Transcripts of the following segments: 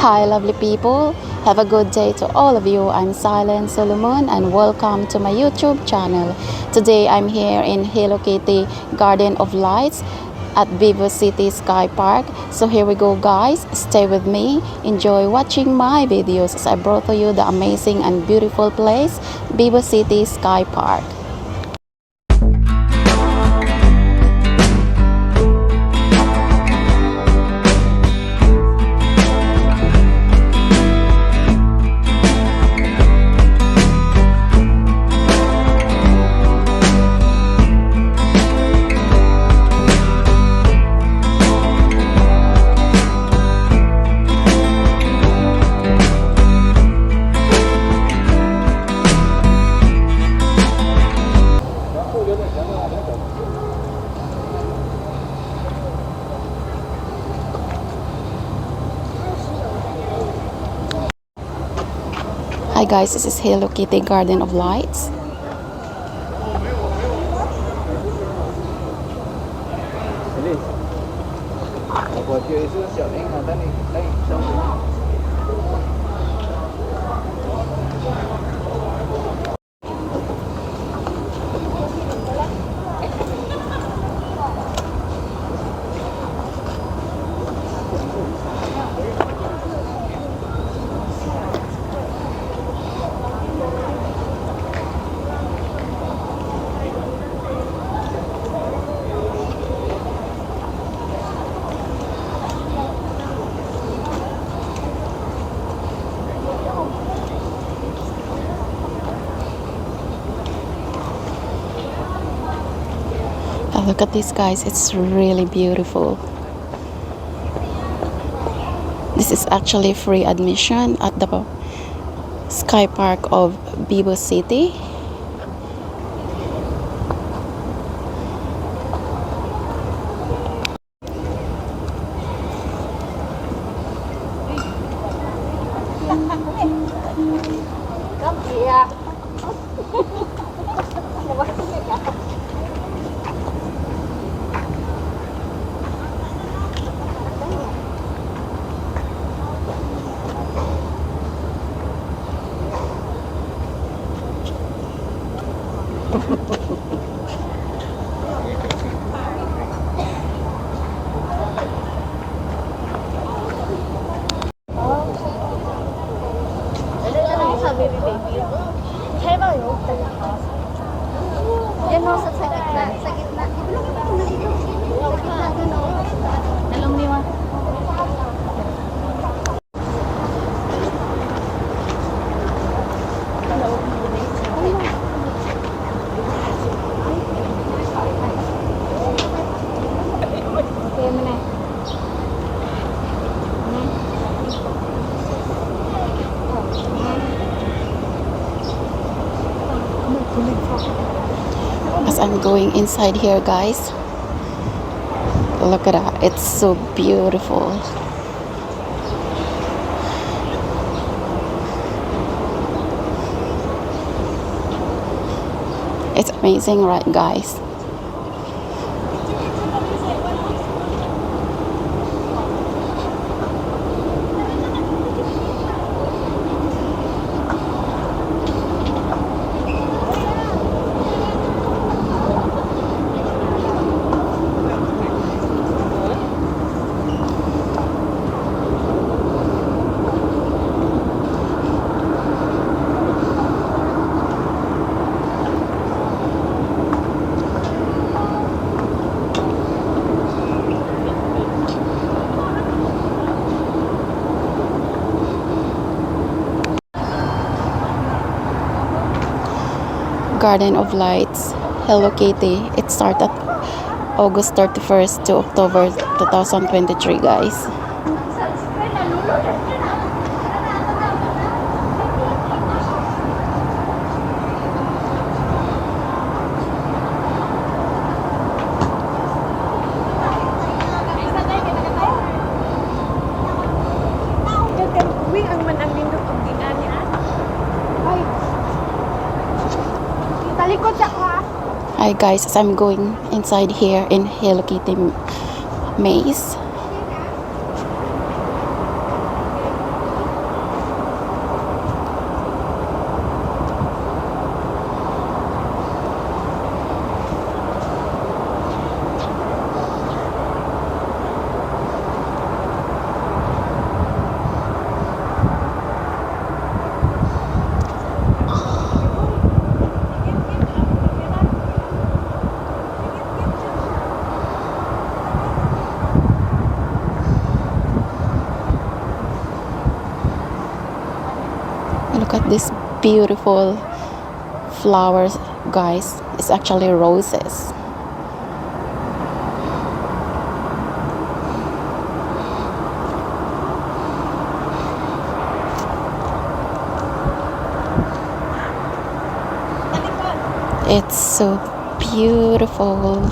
Hi lovely people, have a good day to all of you. I'm Silent Solomon and welcome to my YouTube channel. Today I'm here in Hello Kitty Garden of Lights at Vivo City Sky Park. So here we go guys, stay with me, enjoy watching my videos as I brought to you the amazing and beautiful place, Vivo City Sky Park. Hi guys, this is Hello Kitty Garden of Lights. Look at this guys, it's really beautiful. This is actually free admission at the Sky Park of Vivo City. As I'm going inside here guys, look at that, it's so beautiful. It's amazing, right guys? Garden of Lights, Hello Kitty. It started August 31st to October 2023 guys. Hi guys, as I'm going inside here in Hello Kitty maze. Look at this beautiful flowers, guys. It's actually roses. It's so beautiful.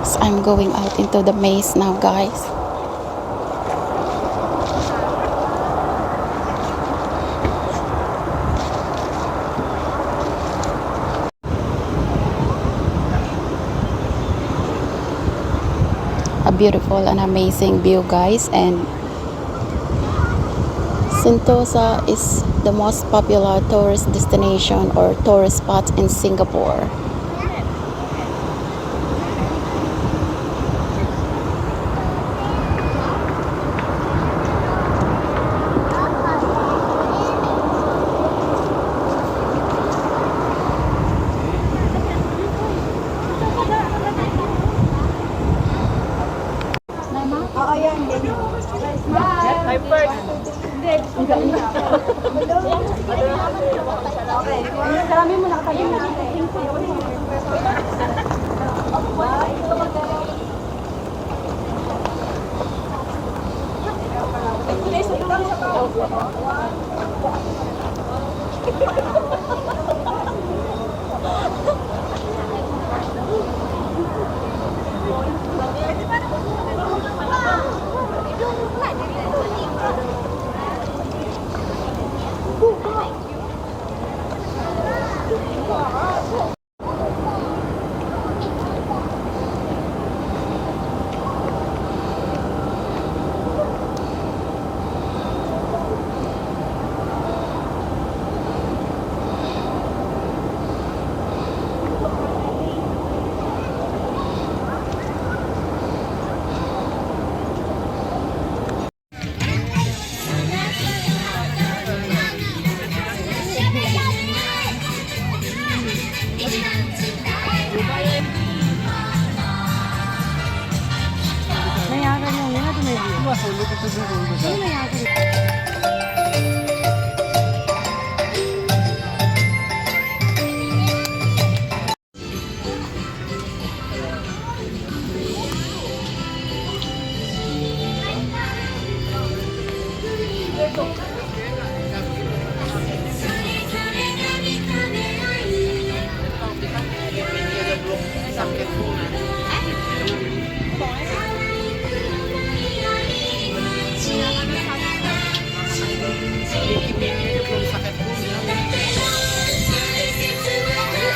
So I'm going out into the maze now, guys. A beautiful and amazing view, guys, and Sentosa is the most popular tourist destination or tourist spot in Singapore.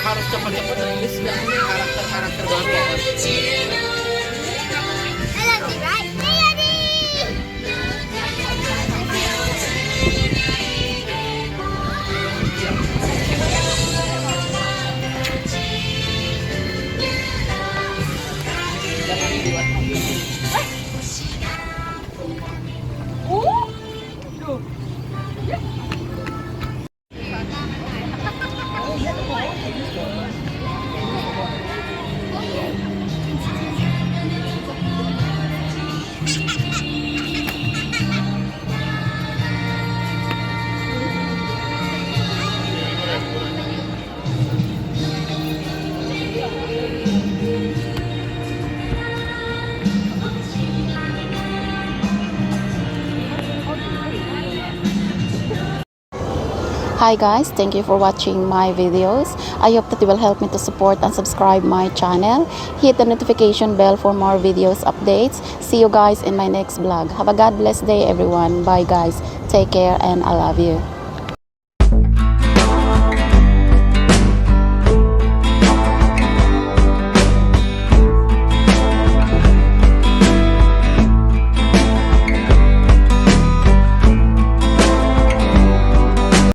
Harus cepat-cepat rilis karakter-karakter baru. Hi guys, thank you for watching my videos. I hope that you will help me to support and subscribe my channel. Hit the notification bell for more videos updates. See you guys in my next vlog. Have a God bless day everyone. Bye guys. Take care and I love you.